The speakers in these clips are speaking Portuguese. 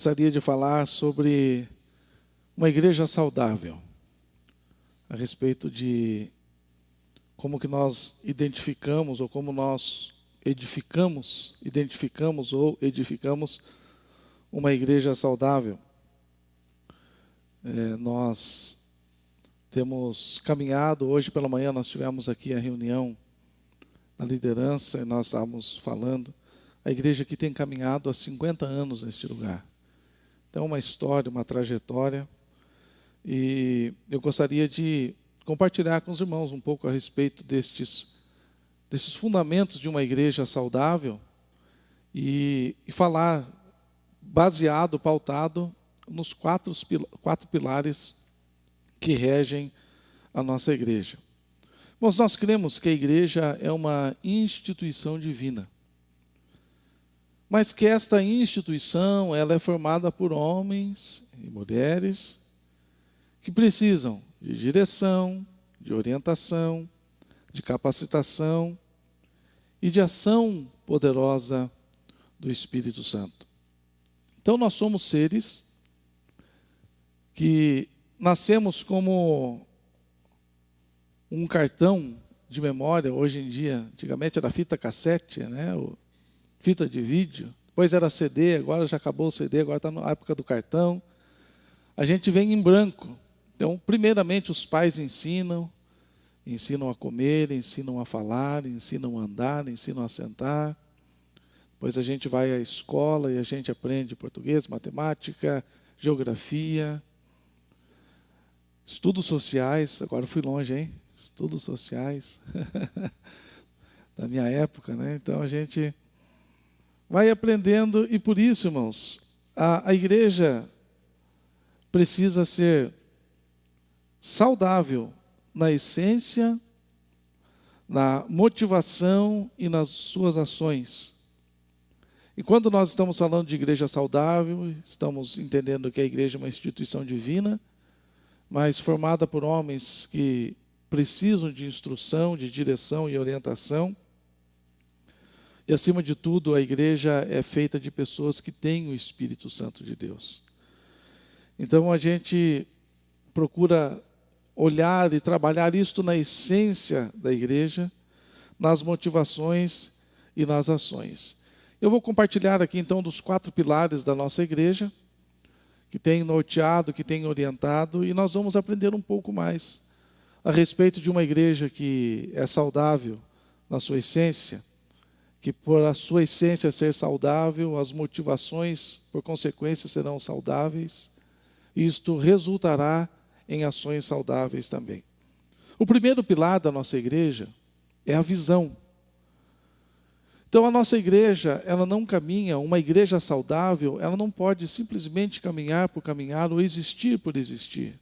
Gostaria de falar sobre uma igreja saudável, a respeito de como que nós identificamos edificamos uma igreja saudável. Nós temos caminhado, hoje pela manhã nós tivemos aqui a reunião da liderança e nós estávamos falando, a igreja aqui tem caminhado há 50 anos neste lugar. Então, uma história, uma trajetória, e eu gostaria de compartilhar com os irmãos um pouco a respeito destes fundamentos de uma igreja saudável e falar pautado nos quatro pilares que regem a nossa igreja. Irmãos, nós cremos que a igreja é uma instituição divina, mas que esta instituição ela é formada por homens e mulheres que precisam de direção, de orientação, de capacitação e de ação poderosa do Espírito Santo. Então nós somos seres que nascemos como um cartão de memória, hoje em dia, antigamente era fita cassete, fita de vídeo, depois era CD, agora já acabou o CD, agora está na época do cartão. A gente vem em branco. Então, primeiramente, os pais ensinam a comer, ensinam a falar, ensinam a andar, ensinam a sentar. Depois a gente vai à escola e a gente aprende português, matemática, geografia, estudos sociais. Agora fui longe, hein? Estudos sociais. Da minha época, Então a gente vai aprendendo, e por isso, irmãos, a igreja precisa ser saudável na essência, na motivação e nas suas ações. E quando nós estamos falando de igreja saudável, estamos entendendo que a igreja é uma instituição divina, mas formada por homens que precisam de instrução, de direção e orientação. E, acima de tudo, a igreja é feita de pessoas que têm o Espírito Santo de Deus. Então, a gente procura olhar e trabalhar isto na essência da igreja, nas motivações e nas ações. Eu vou compartilhar aqui, então, dos 4 pilares da nossa igreja, que tem norteado, que tem orientado, e nós vamos aprender um pouco mais a respeito de uma igreja que é saudável na sua essência, que por a sua essência ser saudável, as motivações, por consequência, serão saudáveis, e isto resultará em ações saudáveis também. O primeiro pilar da nossa igreja é a visão. Então, a nossa igreja, ela não caminha, uma igreja saudável, ela não pode simplesmente caminhar por caminhar ou existir por existir.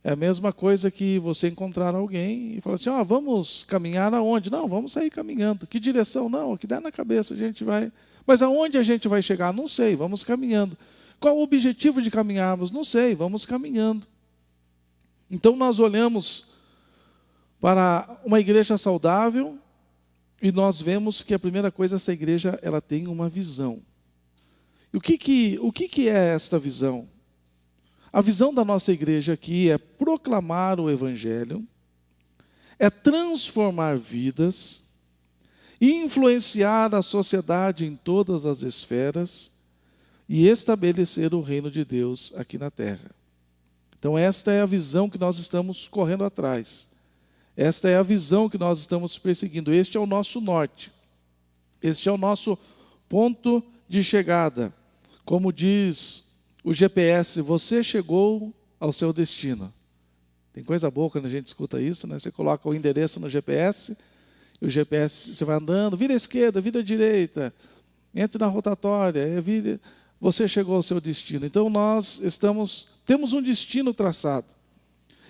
É a mesma coisa que você encontrar alguém e falar assim, vamos caminhar aonde? Não, vamos sair caminhando. Que direção? Não, o que der na cabeça a gente vai. Mas aonde a gente vai chegar? Não sei, vamos caminhando. Qual o objetivo de caminharmos? Não sei, vamos caminhando. Então nós olhamos para uma igreja saudável e nós vemos que a primeira coisa, essa igreja ela tem uma visão. E o que é esta visão? A visão da nossa igreja aqui é proclamar o Evangelho, é transformar vidas e influenciar a sociedade em todas as esferas e estabelecer o reino de Deus aqui na terra. Então esta é a visão que nós estamos correndo atrás. Esta é a visão que nós estamos perseguindo. Este é o nosso norte. Este é o nosso ponto de chegada. Como diz o GPS, você chegou ao seu destino. Tem coisa boa quando a gente escuta isso, Você coloca o endereço no GPS, e o GPS, você vai andando, vira à esquerda, vira à direita, entre na rotatória, você chegou ao seu destino. Então nós temos um destino traçado.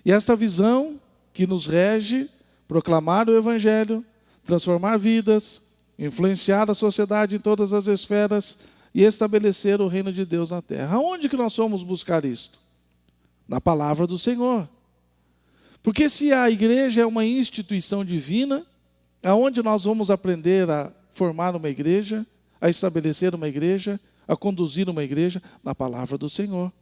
E esta visão que nos rege, proclamar o Evangelho, transformar vidas, influenciar a sociedade em todas as esferas, e estabelecer o reino de Deus na terra. Aonde que nós vamos buscar isto? Na palavra do Senhor. Porque se a igreja é uma instituição divina, aonde nós vamos aprender a formar uma igreja, a estabelecer uma igreja, a conduzir uma igreja? Na palavra do Senhor.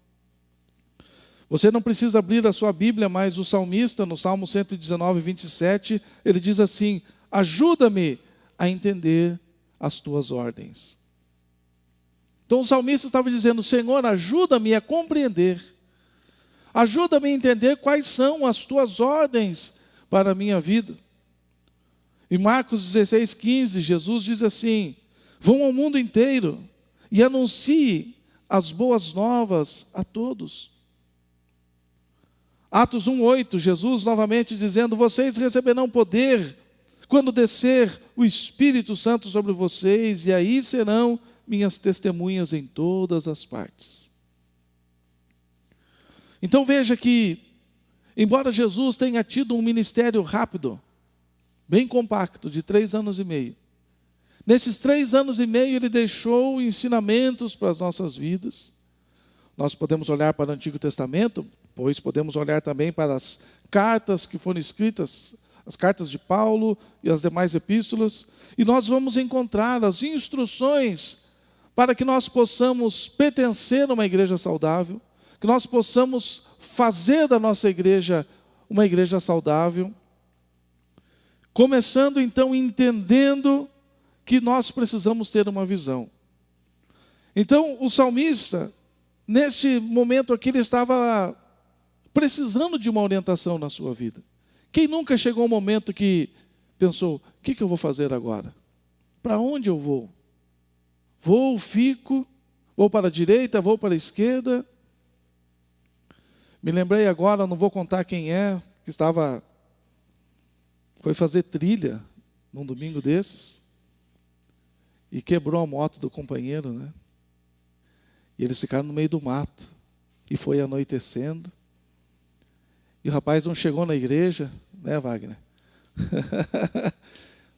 Você não precisa abrir a sua Bíblia, mas o salmista, no Salmo 119, 27, ele diz assim: ajuda-me a entender as tuas ordens. Então o salmista estava dizendo: Senhor, ajuda-me a compreender, ajuda-me a entender quais são as tuas ordens para a minha vida. Em Marcos 16, 15, Jesus diz assim: vão ao mundo inteiro e anuncie as boas novas a todos. Atos 1:8, Jesus novamente dizendo: vocês receberão poder quando descer o Espírito Santo sobre vocês, e aí serão minhas testemunhas em todas as partes. Então veja que, embora Jesus tenha tido um ministério rápido, bem compacto, de 3 anos e meio, nesses 3 anos e meio ele deixou ensinamentos para as nossas vidas. Nós podemos olhar para o Antigo Testamento, pois podemos olhar também para as cartas que foram escritas, as cartas de Paulo e as demais epístolas, e nós vamos encontrar as instruções para que nós possamos pertencer a uma igreja saudável, que nós possamos fazer da nossa igreja uma igreja saudável, começando então entendendo que nós precisamos ter uma visão. Então o salmista, neste momento aqui, ele estava precisando de uma orientação na sua vida. Quem nunca chegou um momento que pensou: o que eu vou fazer agora? Para onde eu vou? Vou, fico, vou para a direita, vou para a esquerda? Me lembrei agora, não vou contar quem é, que foi fazer trilha num domingo desses e quebrou a moto do companheiro, né? E eles ficaram no meio do mato e foi anoitecendo. E o rapaz não chegou na igreja, né, Wagner?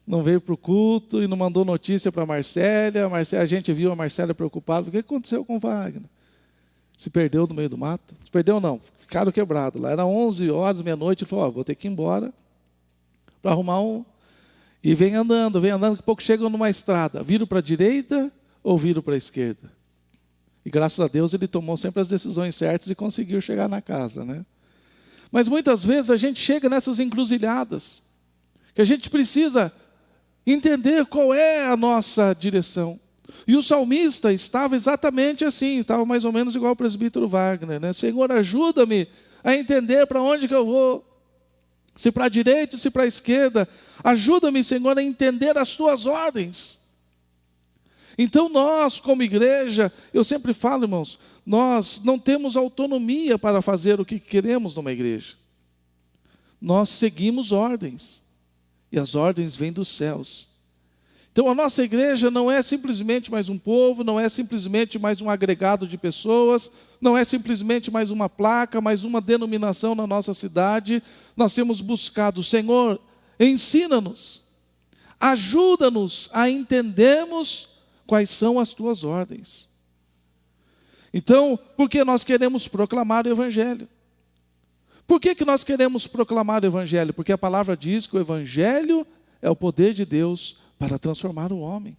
Não veio para o culto e não mandou notícia para a Marcélia. A gente viu a Marcélia preocupada: o que aconteceu com o Wagner? Se perdeu no meio do mato? Se perdeu não, ficaram quebrados. Lá era 11 horas, meia-noite, ele falou: vou ter que ir embora para arrumar um. E vem andando, daqui a pouco chegam numa estrada. Viram para a direita ou viram para a esquerda? E graças a Deus ele tomou sempre as decisões certas e conseguiu chegar na casa, né? Mas muitas vezes a gente chega nessas encruzilhadas, que a gente precisa entender qual é a nossa direção. E o salmista estava exatamente assim, estava mais ou menos igual o presbítero Wagner, né? Senhor, ajuda-me a entender para onde que eu vou, se para a direita, se para a esquerda. Ajuda-me, Senhor, a entender as tuas ordens. Então nós, como igreja, eu sempre falo, irmãos, nós não temos autonomia para fazer o que queremos numa igreja. Nós seguimos ordens, e as ordens vêm dos céus. Então a nossa igreja não é simplesmente mais um povo, não é simplesmente mais um agregado de pessoas, não é simplesmente mais uma placa, mais uma denominação na nossa cidade. Nós temos buscado: Senhor, ensina-nos, ajuda-nos a entendermos quais são as tuas ordens. Então, por que nós queremos proclamar o Evangelho? Por que nós queremos proclamar o Evangelho? Porque a palavra diz que o Evangelho é o poder de Deus para transformar o homem.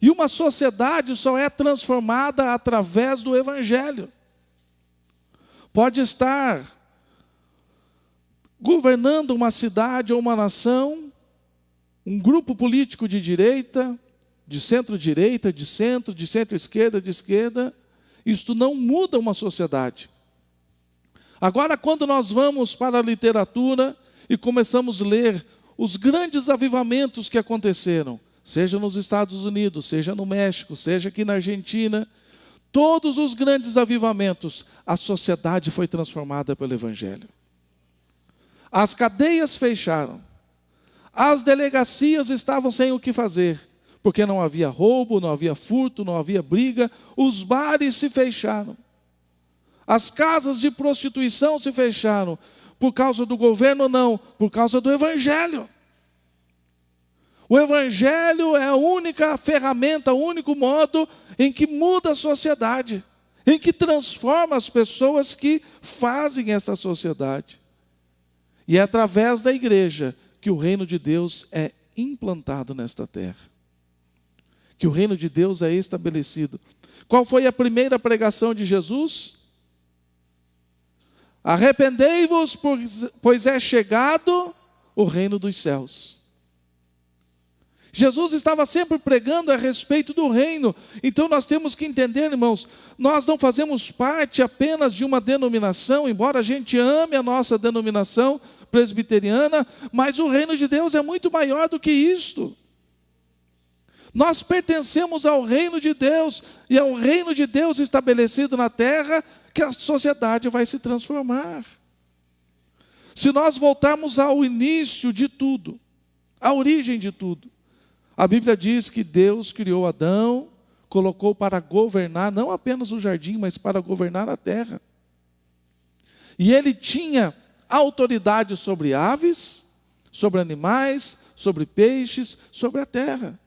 E uma sociedade só é transformada através do Evangelho. Pode estar governando uma cidade ou uma nação, um grupo político de direita, de centro-direita, de centro-esquerda, de esquerda. Isto não muda uma sociedade. Agora, quando nós vamos para a literatura e começamos a ler os grandes avivamentos que aconteceram, seja nos Estados Unidos, seja no México, seja aqui na Argentina, todos os grandes avivamentos, a sociedade foi transformada pelo Evangelho. As cadeias fecharam, as delegacias estavam sem o que fazer, porque não havia roubo, não havia furto, não havia briga, os bares se fecharam, as casas de prostituição se fecharam, por causa do governo não, por causa do Evangelho. O Evangelho é a única ferramenta, o único modo em que muda a sociedade, em que transforma as pessoas que fazem essa sociedade. E é através da igreja que o reino de Deus é implantado nesta terra. que o reino de Deus é estabelecido. Qual foi a primeira pregação de Jesus? Arrependei-vos, pois é chegado o reino dos céus. Jesus estava sempre pregando a respeito do reino. Então nós temos que entender, irmãos, nós não fazemos parte apenas de uma denominação, embora a gente ame a nossa denominação presbiteriana, mas o reino de Deus é muito maior do que isto. Nós pertencemos ao reino de Deus, e é o reino de Deus estabelecido na terra que a sociedade vai se transformar. Se nós voltarmos ao início de tudo, à origem de tudo, a Bíblia diz que Deus criou Adão, colocou para governar, não apenas o jardim, mas para governar a terra. E ele tinha autoridade sobre aves, sobre animais, sobre peixes, sobre a terra.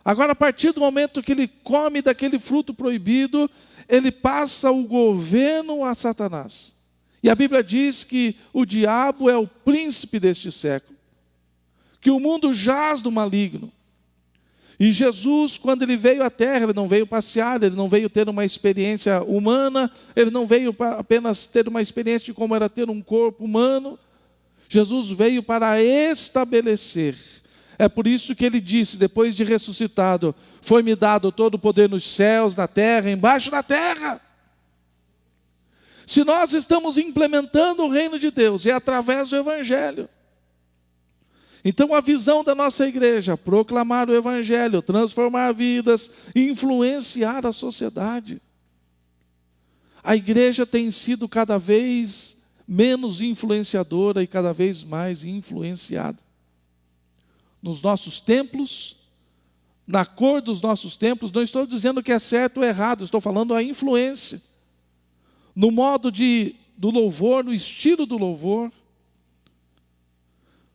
Agora, a partir do momento que ele come daquele fruto proibido, ele passa o governo a Satanás. E a Bíblia diz que o diabo é o príncipe deste século, que o mundo jaz do maligno. E Jesus, quando ele veio à terra, ele não veio passear, ele não veio ter uma experiência humana, ele não veio apenas ter uma experiência de como era ter um corpo humano. Jesus veio para estabelecer. É por isso que ele disse, depois de ressuscitado, foi-me dado todo o poder nos céus, na terra, embaixo da terra. Se nós estamos implementando o reino de Deus, é através do Evangelho. Então a visão da nossa igreja, proclamar o Evangelho, transformar vidas, influenciar a sociedade. A igreja tem sido cada vez menos influenciadora e cada vez mais influenciada. Nos nossos templos, na cor dos nossos templos, não estou dizendo que é certo ou errado, estou falando a influência. No modo do louvor, no estilo do louvor.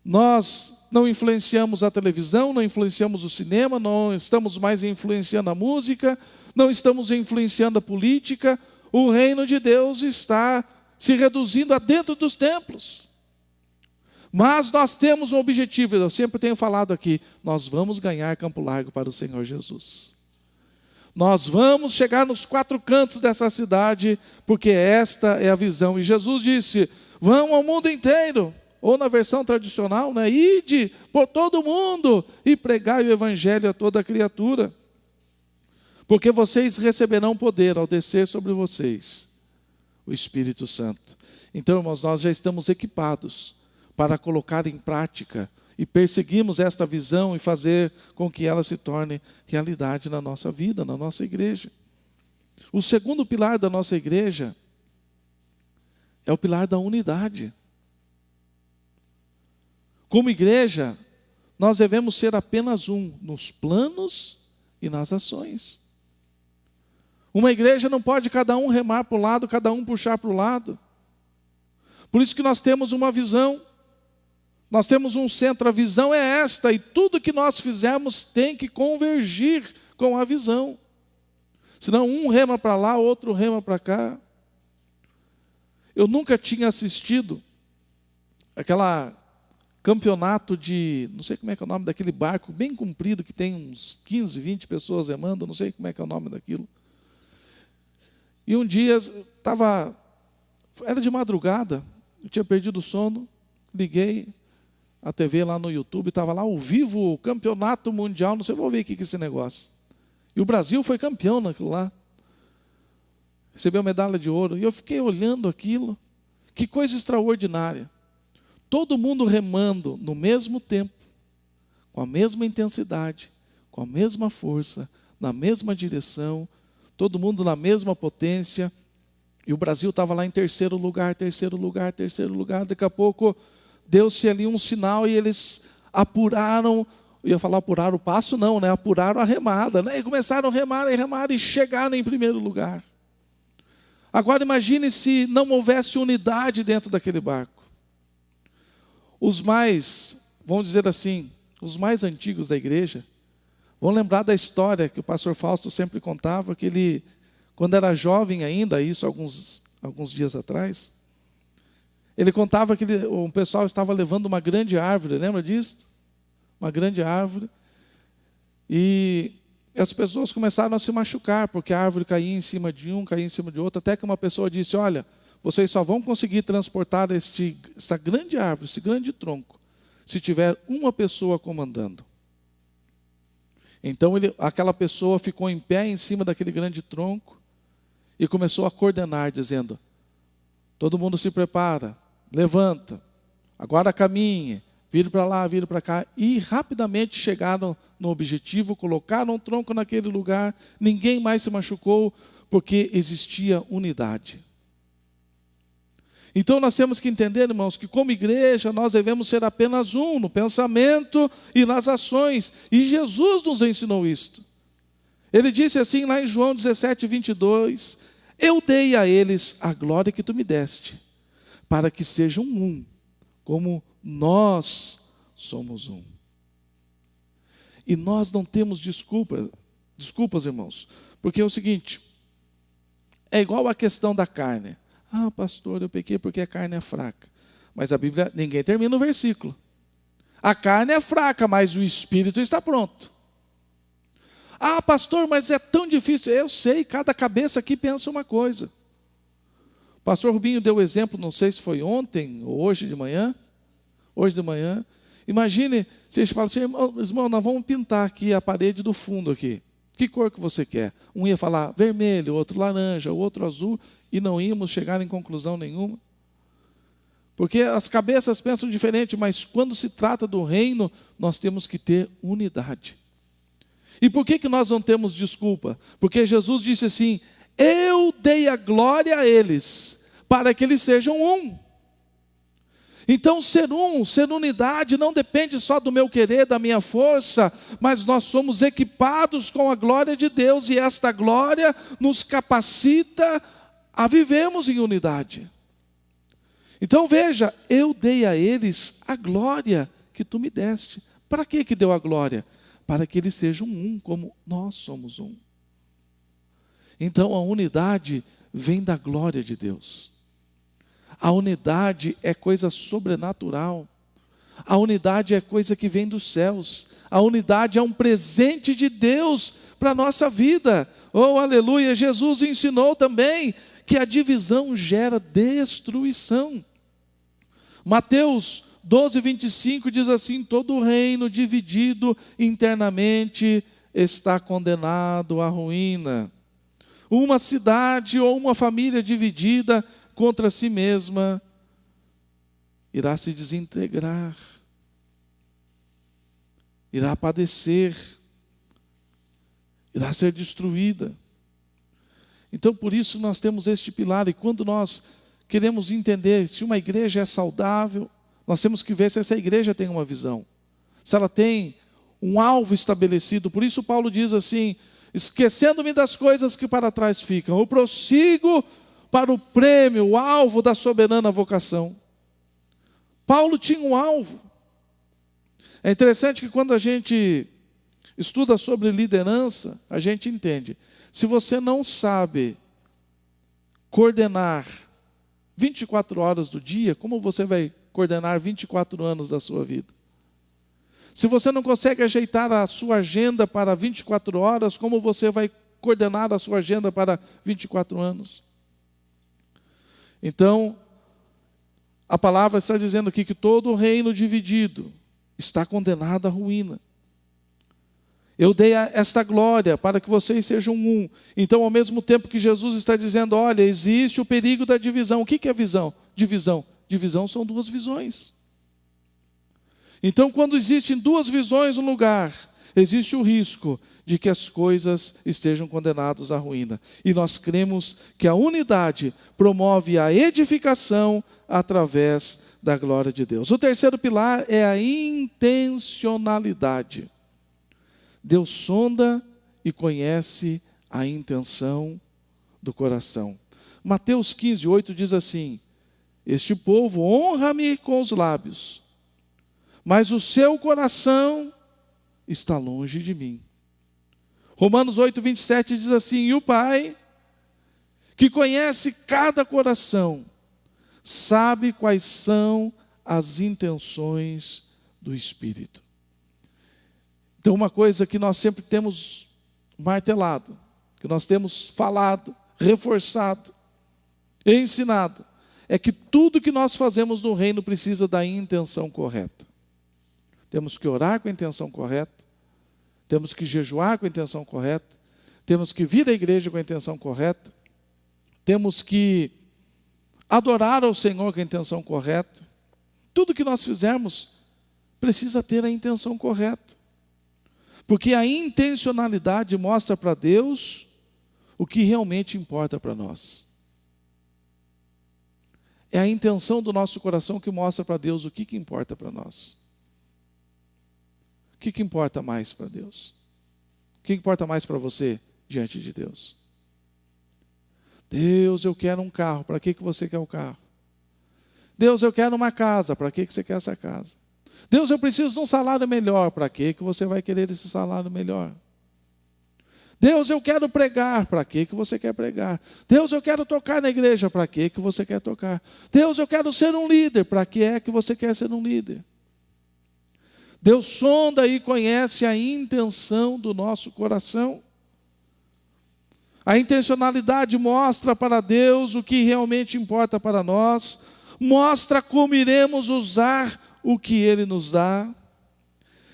Nós não influenciamos a televisão, não influenciamos o cinema, não estamos mais influenciando a música, não estamos influenciando a política. O reino de Deus está se reduzindo a dentro dos templos. Mas nós temos um objetivo, eu sempre tenho falado aqui, nós vamos ganhar Campo Largo para o Senhor Jesus. Nós vamos chegar nos 4 cantos dessa cidade, porque esta é a visão. E Jesus disse, vão ao mundo inteiro, ou na versão tradicional, né? Ide por todo mundo e pregai o Evangelho a toda criatura. Porque vocês receberão poder ao descer sobre vocês o Espírito Santo. Então, irmãos, nós já estamos equipados para colocar em prática e perseguirmos esta visão e fazer com que ela se torne realidade na nossa vida, na nossa igreja. O segundo pilar da nossa igreja é o pilar da unidade. Como igreja, nós devemos ser apenas um nos planos e nas ações. Uma igreja não pode cada um remar para o lado, cada um puxar para o lado. Por isso que nós temos uma visão. Nós temos um centro, a visão é esta, e tudo que nós fizermos tem que convergir com a visão. Senão um rema para lá, outro rema para cá. Eu nunca tinha assistido aquela campeonato de, não sei como é que é o nome daquele barco bem comprido, que tem uns 15, 20 pessoas remando, não sei como é que é o nome daquilo. E um dia, era de madrugada, eu tinha perdido o sono, liguei a TV lá no YouTube, estava lá ao vivo o campeonato mundial, não sei, vou ver o que é esse negócio. E o Brasil foi campeão naquilo lá. Recebeu medalha de ouro. E eu fiquei olhando aquilo. Que coisa extraordinária. Todo mundo remando no mesmo tempo, com a mesma intensidade, com a mesma força, na mesma direção, todo mundo na mesma potência. E o Brasil estava lá em terceiro lugar. Daqui a pouco deu-se ali um sinal e eles apuraram, eu ia falar apuraram o passo, não, né? Apuraram a remada, né? E começaram a remar e chegaram em primeiro lugar. Agora imagine se não houvesse unidade dentro daquele barco. Os mais, vamos dizer assim, os mais antigos da igreja, vão lembrar da história que o pastor Fausto sempre contava, que ele, quando era jovem ainda, isso alguns dias atrás, ele contava que o pessoal estava levando uma grande árvore, lembra disso? Uma grande árvore. E as pessoas começaram a se machucar, porque a árvore caía em cima de um, caía em cima de outro, até que uma pessoa disse: olha, vocês só vão conseguir transportar essa grande árvore, esse grande tronco, se tiver uma pessoa comandando. Então aquela pessoa ficou em pé em cima daquele grande tronco e começou a coordenar, dizendo: todo mundo se prepara, levanta, agora caminhe, vire para lá, vire para cá. E rapidamente chegaram no objetivo, colocaram o tronco naquele lugar, ninguém mais se machucou, porque existia unidade. Então nós temos que entender, irmãos, que como igreja nós devemos ser apenas um no pensamento e nas ações. E Jesus nos ensinou isto. Ele disse assim lá em João 17:22, eu dei a eles a glória que tu me deste, para que sejam um, como nós somos um. E nós não temos desculpas, irmãos, porque é o seguinte, é igual a questão da carne. Ah, pastor, eu pequei porque a carne é fraca. Mas a Bíblia, ninguém termina o versículo. A carne é fraca, mas o espírito está pronto. Ah, pastor, mas é tão difícil. Eu sei, cada cabeça aqui pensa uma coisa. O pastor Rubinho deu exemplo, não sei se foi ontem ou hoje de manhã. Hoje de manhã. Imagine, se eles falam assim: irmão, nós vamos pintar aqui a parede do fundo aqui. Que cor que você quer? Um ia falar vermelho, outro laranja, o outro azul, e não íamos chegar em conclusão nenhuma. Porque as cabeças pensam diferente, mas quando se trata do reino, nós temos que ter unidade. E por que nós não temos desculpa? Porque Jesus disse assim: eu dei a glória a eles, para que eles sejam um. Então ser unidade não depende só do meu querer, da minha força, mas nós somos equipados com a glória de Deus, e esta glória nos capacita a vivermos em unidade. Então veja, eu dei a eles a glória que tu me deste. Para que deu a glória? Para que eles sejam um, como nós somos um. Então a unidade vem da glória de Deus. A unidade é coisa sobrenatural. A unidade é coisa que vem dos céus. A unidade é um presente de Deus para a nossa vida. Oh, aleluia! Jesus ensinou também que a divisão gera destruição. Mateus 12:25 diz assim: todo reino dividido internamente está condenado à ruína. Uma cidade ou uma família dividida contra si mesma irá se desintegrar, irá padecer, irá ser destruída. Então por isso nós temos este pilar, e quando nós queremos entender se uma igreja é saudável, nós temos que ver se essa igreja tem uma visão, se ela tem um alvo estabelecido. Por isso Paulo diz assim: esquecendo-me das coisas que para trás ficam, eu prossigo para o prêmio, o alvo da soberana vocação. Paulo tinha um alvo. É interessante que quando a gente estuda sobre liderança, a gente entende. Se você não sabe coordenar 24 horas do dia, como você vai coordenar 24 anos da sua vida? Se você não consegue ajeitar a sua agenda para 24 horas, como você vai coordenar a sua agenda para 24 anos? Então, a palavra está dizendo aqui que todo reino dividido está condenado à ruína. Eu dei esta glória para que vocês sejam um. Então, ao mesmo tempo que Jesus está dizendo: olha, existe o perigo da divisão. O que é visão? Divisão são duas visões. Então, quando existem duas visões no lugar, existe o risco de que as coisas estejam condenadas à ruína. E nós cremos que a unidade promove a edificação através da glória de Deus. O terceiro pilar é a intencionalidade. Deus sonda e conhece a intenção do coração. Mateus 15:8 diz assim: este povo honra-me com os lábios, mas o seu coração está longe de mim. Romanos 8:27 diz assim: e o Pai, que conhece cada coração, sabe quais são as intenções do Espírito. Então, uma coisa que nós sempre temos martelado, que nós temos falado, reforçado, ensinado, é que tudo que nós fazemos no reino precisa da intenção correta. Temos que orar com a intenção correta, temos que jejuar com a intenção correta, temos que vir à igreja com a intenção correta, temos que adorar ao Senhor com a intenção correta. Tudo que nós fizermos precisa ter a intenção correta. Porque a intencionalidade mostra para Deus o que realmente importa para nós. É a intenção do nosso coração que mostra para Deus o que importa para nós. O que importa mais para Deus? O que importa mais para você diante de Deus? Deus, eu quero um carro. Para que você quer o carro? Deus, eu quero uma casa. Para que você quer essa casa? Deus, eu preciso de um salário melhor. Para que você vai querer esse salário melhor? Deus, eu quero pregar. Para que você quer pregar? Deus, eu quero tocar na igreja. Para que você quer tocar? Deus, eu quero ser um líder. Para que você quer ser um líder? Deus sonda e conhece a intenção do nosso coração. A intencionalidade mostra para Deus o que realmente importa para nós, mostra como iremos usar o que Ele nos dá,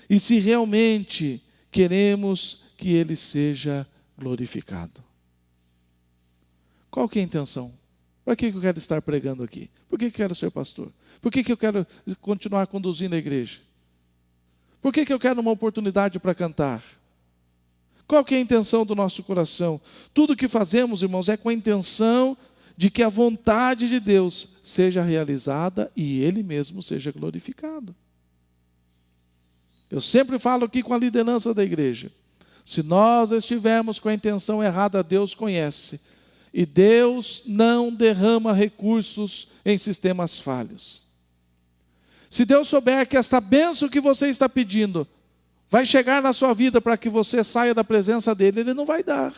e se realmente queremos que Ele seja glorificado. Qual que é a intenção? Para que eu quero estar pregando aqui? Por que eu quero ser pastor? Por que eu quero continuar conduzindo a igreja? Por que eu quero uma oportunidade para cantar? Qual que é a intenção do nosso coração? Tudo que fazemos, irmãos, é com a intenção de que a vontade de Deus seja realizada e Ele mesmo seja glorificado. Eu sempre falo aqui com a liderança da igreja. Se nós estivermos com a intenção errada, Deus conhece. E Deus não derrama recursos em sistemas falhos. Se Deus souber que esta bênção que você está pedindo vai chegar na sua vida para que você saia da presença dEle, Ele não vai dar.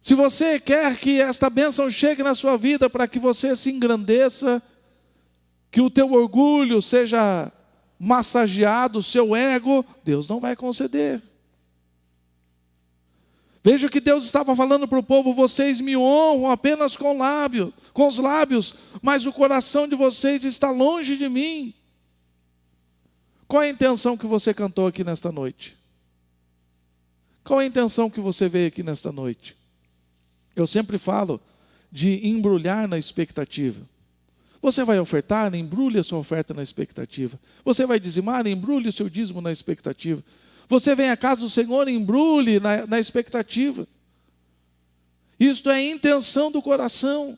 Se você quer que esta bênção chegue na sua vida para que você se engrandeça, que o teu orgulho seja massageado, o seu ego, Deus não vai conceder. Veja o que Deus estava falando para o povo: vocês me honram apenas com os lábios, mas o coração de vocês está longe de mim. Qual é a intenção que você cantou aqui nesta noite? Qual é a intenção que você veio aqui nesta noite? Eu sempre falo de embrulhar na expectativa. Você vai ofertar? Embrulhe a sua oferta na expectativa. Você vai dizimar? Embrulhe o seu dízimo na expectativa. Você vem à casa do Senhor? Embrulhe na expectativa. Isto é a intenção do coração.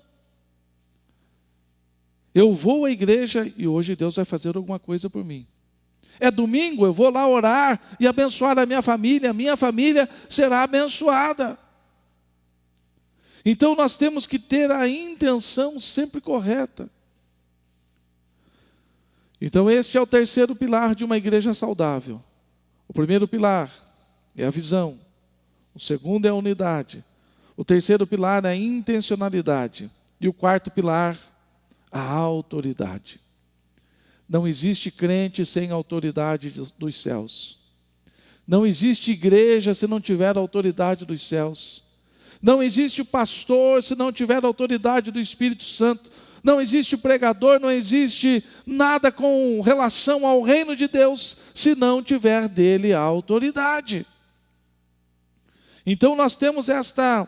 Eu vou à igreja e hoje Deus vai fazer alguma coisa por mim. É domingo, eu vou lá orar e abençoar a minha família será abençoada. Então nós temos que ter a intenção sempre correta. Então este é o terceiro pilar de uma igreja saudável. O primeiro pilar é a visão. O segundo é a unidade. O terceiro pilar é a intencionalidade. E o quarto pilar, a autoridade. Não existe crente sem autoridade dos céus. Não existe igreja se não tiver autoridade dos céus. Não existe pastor se não tiver autoridade do Espírito Santo. Não existe pregador, não existe nada com relação ao reino de Deus se não tiver dele a autoridade. Então nós temos esta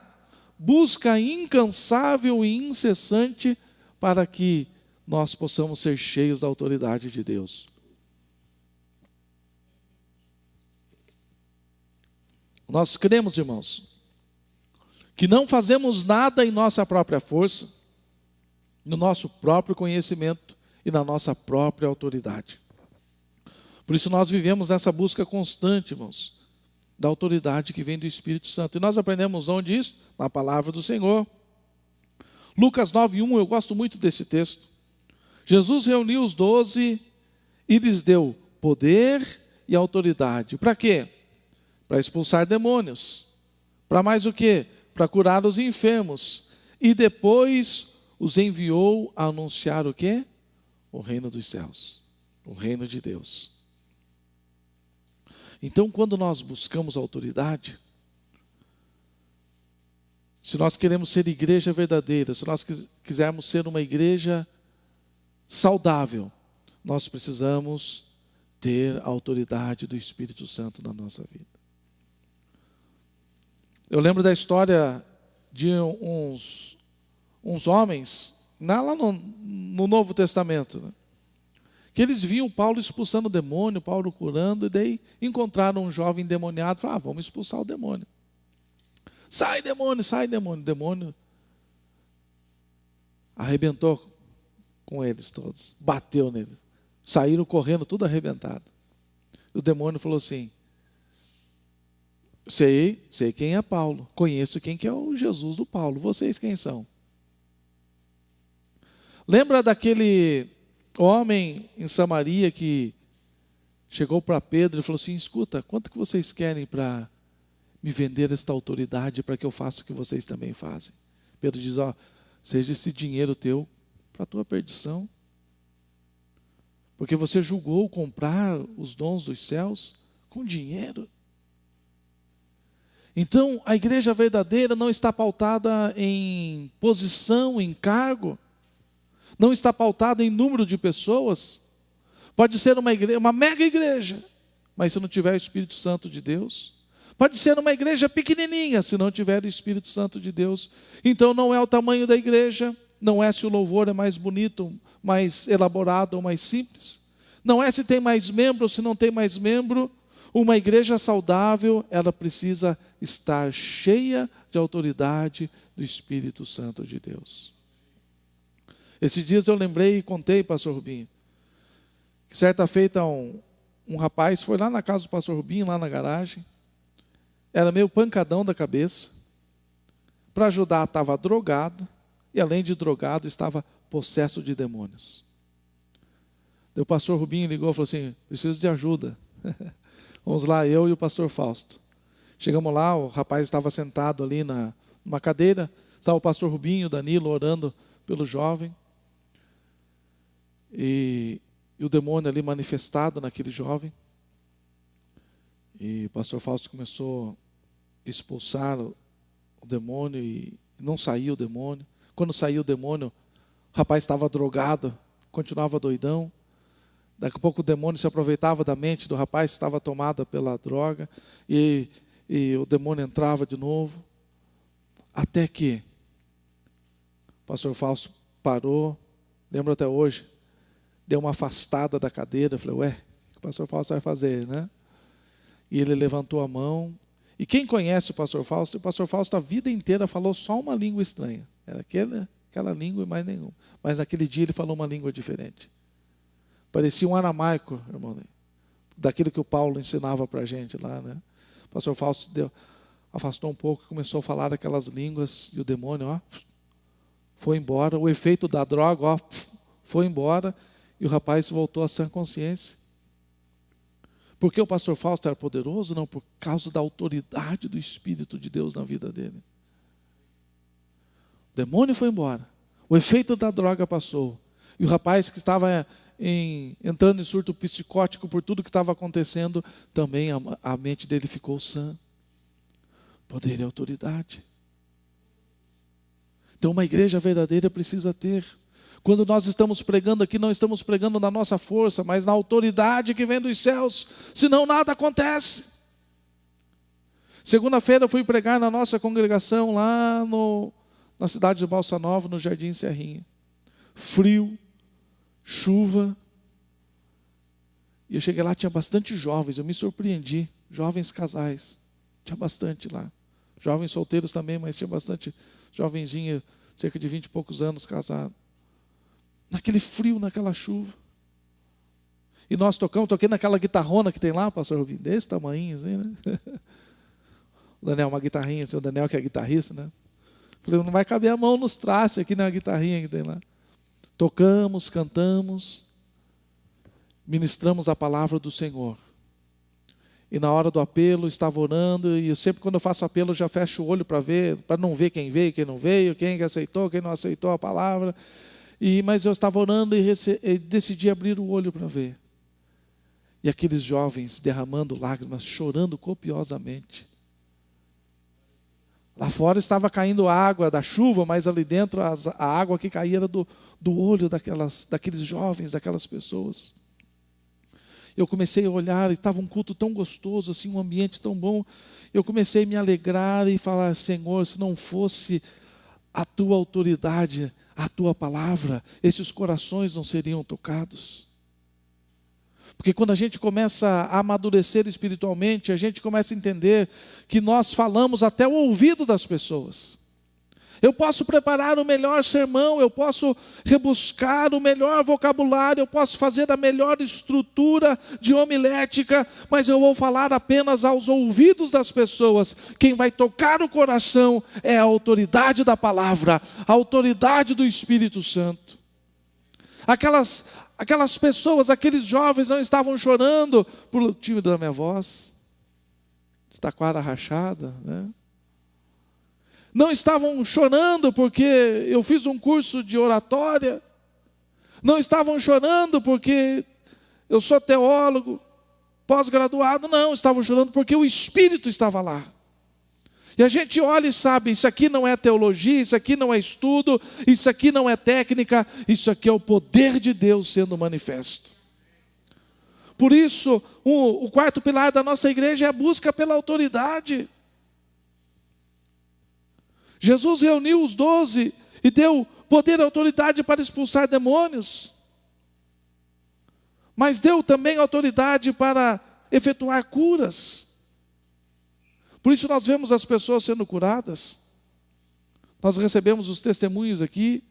busca incansável e incessante para que nós possamos ser cheios da autoridade de Deus. Nós cremos, irmãos, que não fazemos nada em nossa própria força, no nosso próprio conhecimento e na nossa própria autoridade. Por isso nós vivemos nessa busca constante, irmãos, da autoridade que vem do Espírito Santo. E nós aprendemos onde isso? Na palavra do Senhor. Lucas 9:1, eu gosto muito desse texto. Jesus reuniu os 12 e lhes deu poder e autoridade. Para quê? Para expulsar demônios. Para mais o quê? Para curar os enfermos. E depois os enviou a anunciar o quê? O reino dos céus. O reino de Deus. Então, quando nós buscamos autoridade, se nós queremos ser igreja verdadeira, se nós quisermos ser uma igreja saudável, nós precisamos ter a autoridade do Espírito Santo na nossa vida. Eu lembro da história de uns homens, lá no Novo Testamento, né? Que eles viam Paulo expulsando o demônio, Paulo curando, e daí encontraram um jovem endemoniado e falaram: vamos expulsar o demônio. Sai demônio, sai demônio. O demônio arrebentou com eles todos, bateu neles. Saíram correndo, tudo arrebentado. O demônio falou assim: sei quem é Paulo, conheço quem que é o Jesus do Paulo, vocês quem são? Lembra daquele homem em Samaria que chegou para Pedro e falou assim: escuta, quanto que vocês querem para me vender esta autoridade para que eu faça o que vocês também fazem? Pedro diz: seja esse dinheiro teu para a tua perdição, porque você julgou comprar os dons dos céus com dinheiro. Então, a igreja verdadeira não está pautada em posição, em cargo, não está pautada em número de pessoas. Pode ser uma igreja, uma mega igreja, mas se não tiver o Espírito Santo de Deus. Pode ser uma igreja pequenininha, se não tiver o Espírito Santo de Deus. Então não é o tamanho da igreja, não é se o louvor é mais bonito, mais elaborado ou mais simples. Não é se tem mais membro ou se não tem mais membro. Uma igreja saudável, ela precisa estar cheia de autoridade do Espírito Santo de Deus. Esses dias eu lembrei e contei, pastor Rubinho, que certa feita um rapaz foi lá na casa do pastor Rubinho, lá na garagem, era meio pancadão da cabeça, para ajudar estava drogado, e além de drogado estava possesso de demônios. O pastor Rubinho ligou e falou assim: preciso de ajuda. Vamos lá, eu e o pastor Fausto. Chegamos lá, o rapaz estava sentado ali numa cadeira, estava o pastor Rubinho, o Danilo, orando pelo jovem. E o demônio ali manifestado naquele jovem. E o pastor Fausto começou a expulsar o demônio e não saiu o demônio. Quando saiu o demônio, o rapaz estava drogado, continuava doidão. Daqui a pouco o demônio se aproveitava da mente do rapaz, que estava tomada pela droga, e o demônio entrava de novo. Até que o pastor Fausto parou, lembro até hoje, deu uma afastada da cadeira, falei: ué, o que o pastor Fausto vai fazer, né? E ele levantou a mão. E quem conhece o pastor Fausto a vida inteira falou só uma língua estranha. Era aquela língua e mais nenhuma. Mas naquele dia ele falou uma língua diferente. Parecia um aramaico, irmão, daquilo que o Paulo ensinava para a gente lá, né? O pastor Fausto afastou um pouco, começou a falar aquelas línguas, e o demônio, foi embora. O efeito da droga, foi embora, e o rapaz voltou à sã consciência. Por que o pastor Fausto era poderoso? Não, por causa da autoridade do Espírito de Deus na vida dele. O demônio foi embora, o efeito da droga passou, e o rapaz que estava entrando em surto psicótico por tudo que estava acontecendo, também a mente dele ficou sã. Poder e autoridade. Então uma igreja verdadeira precisa ter. Quando nós estamos pregando aqui, não estamos pregando na nossa força, mas na autoridade que vem dos céus, senão nada acontece. Segunda-feira eu fui pregar na nossa congregação lá na cidade de Balsa Nova, no Jardim Serrinha. Frio, chuva. E eu cheguei lá, tinha bastante jovens, eu me surpreendi, jovens casais, tinha bastante lá. Jovens solteiros também, mas tinha bastante jovenzinha, cerca de 20 e poucos anos casado. Naquele frio, naquela chuva. E nós toquei naquela guitarrona que tem lá, pastor Rubinho, desse tamanho, assim, né? O Daniel, uma guitarrinha, assim, o Daniel que é guitarrista, né? Falei: não vai caber a mão nos traços aqui na guitarrinha que tem lá. Tocamos, cantamos, ministramos a palavra do Senhor. E na hora do apelo, estava orando, e sempre quando eu faço apelo, eu já fecho o olho para não ver quem veio, quem não veio, quem aceitou, quem não aceitou a palavra. Mas eu estava orando e decidi abrir o olho para ver. E aqueles jovens derramando lágrimas, chorando copiosamente. Lá fora estava caindo água da chuva, mas ali dentro a água que caía era do olho daqueles jovens, daquelas pessoas. Eu comecei a olhar e estava um culto tão gostoso, assim, um ambiente tão bom. Eu comecei a me alegrar e falar: Senhor, se não fosse a tua autoridade, a tua palavra, esses corações não seriam tocados. Porque quando a gente começa a amadurecer espiritualmente, a gente começa a entender que nós falamos até o ouvido das pessoas. Eu posso preparar o melhor sermão, eu posso rebuscar o melhor vocabulário, eu posso fazer a melhor estrutura de homilética, mas eu vou falar apenas aos ouvidos das pessoas. Quem vai tocar o coração é a autoridade da palavra, a autoridade do Espírito Santo. Aquelas pessoas, aqueles jovens não estavam chorando por tímido da minha voz, taquara rachada, né? Não estavam chorando porque eu fiz um curso de oratória. Não estavam chorando porque eu sou teólogo, pós-graduado. Não, estavam chorando porque o Espírito estava lá. E a gente olha e sabe, isso aqui não é teologia, isso aqui não é estudo, isso aqui não é técnica, isso aqui é o poder de Deus sendo manifesto. Por isso, o quarto pilar da nossa igreja é a busca pela autoridade. Jesus reuniu os 12 e deu poder e autoridade para expulsar demônios. Mas deu também autoridade para efetuar curas. Por isso nós vemos as pessoas sendo curadas. Nós recebemos os testemunhos aqui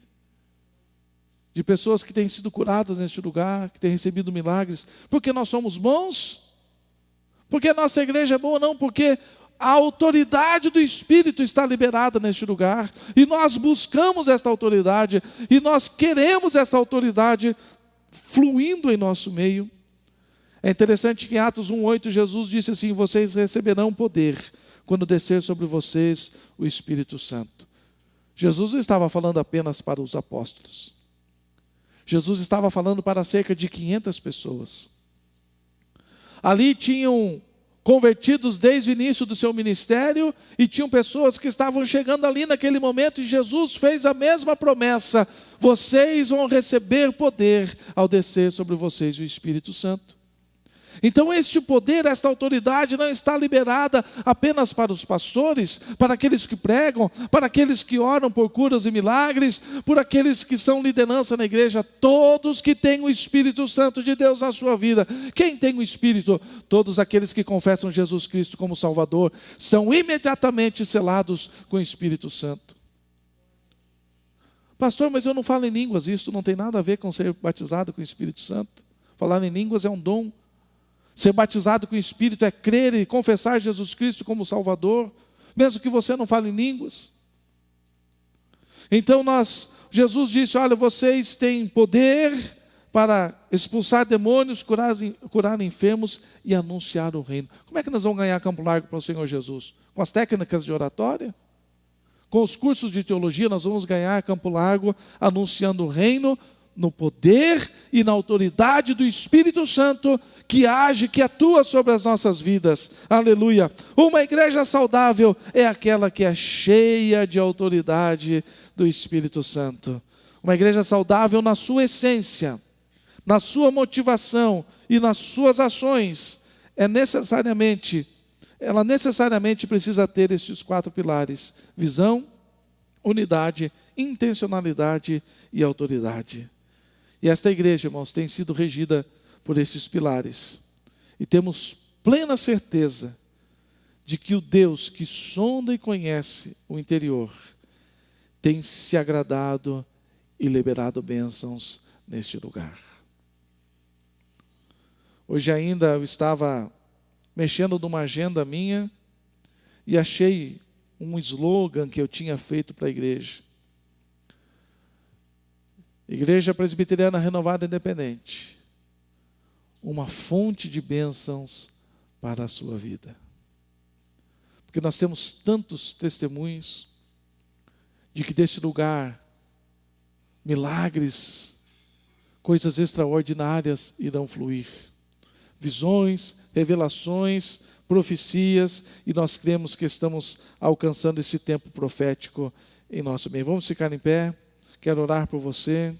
de pessoas que têm sido curadas neste lugar, que têm recebido milagres. Porque nós somos bons? Porque a nossa igreja é boa? Não, porque a autoridade do Espírito está liberada neste lugar, e nós buscamos esta autoridade, e nós queremos esta autoridade fluindo em nosso meio. É interessante que em Atos 1:8 Jesus disse assim: vocês receberão poder quando descer sobre vocês o Espírito Santo. Jesus não estava falando apenas para os apóstolos. Jesus estava falando para cerca de 500 pessoas. Ali tinham convertidos desde o início do seu ministério, e tinham pessoas que estavam chegando ali naquele momento, e Jesus fez a mesma promessa: vocês vão receber poder ao descer sobre vocês o Espírito Santo. Então este poder, esta autoridade não está liberada apenas para os pastores, para aqueles que pregam, para aqueles que oram por curas e milagres, por aqueles que são liderança na igreja. Todos que têm o Espírito Santo de Deus na sua vida. Quem tem o Espírito? Todos aqueles que confessam Jesus Cristo como Salvador são imediatamente selados com o Espírito Santo. Pastor, mas eu não falo em línguas. Isso não tem nada a ver com ser batizado com o Espírito Santo. Falar em línguas é um dom. Ser batizado com o Espírito é crer e confessar Jesus Cristo como Salvador, mesmo que você não fale em línguas. Então Jesus disse: olha, vocês têm poder para expulsar demônios, curar enfermos e anunciar o reino. Como é que nós vamos ganhar Campo Largo para o Senhor Jesus? Com as técnicas de oratória? Com os cursos de teologia nós vamos ganhar Campo Largo anunciando o reino, no poder e na autoridade do Espírito Santo, que age, que atua sobre as nossas vidas. Aleluia. Uma igreja saudável é aquela que é cheia de autoridade do Espírito Santo. Uma igreja saudável na sua essência, na sua motivação e nas suas ações, ela necessariamente precisa ter esses 4 pilares: visão, unidade, intencionalidade e autoridade. E esta igreja, irmãos, tem sido regida por estes pilares. E temos plena certeza de que o Deus que sonda e conhece o interior tem se agradado e liberado bênçãos neste lugar. Hoje ainda eu estava mexendo numa agenda minha e achei um slogan que eu tinha feito para a igreja. Igreja Presbiteriana Renovada Independente, uma fonte de bênçãos para a sua vida. Porque nós temos tantos testemunhos de que deste lugar milagres, coisas extraordinárias irão fluir. visões, revelações, profecias, e nós cremos que estamos alcançando esse tempo profético em nosso meio. Vamos ficar em pé, quero orar por você.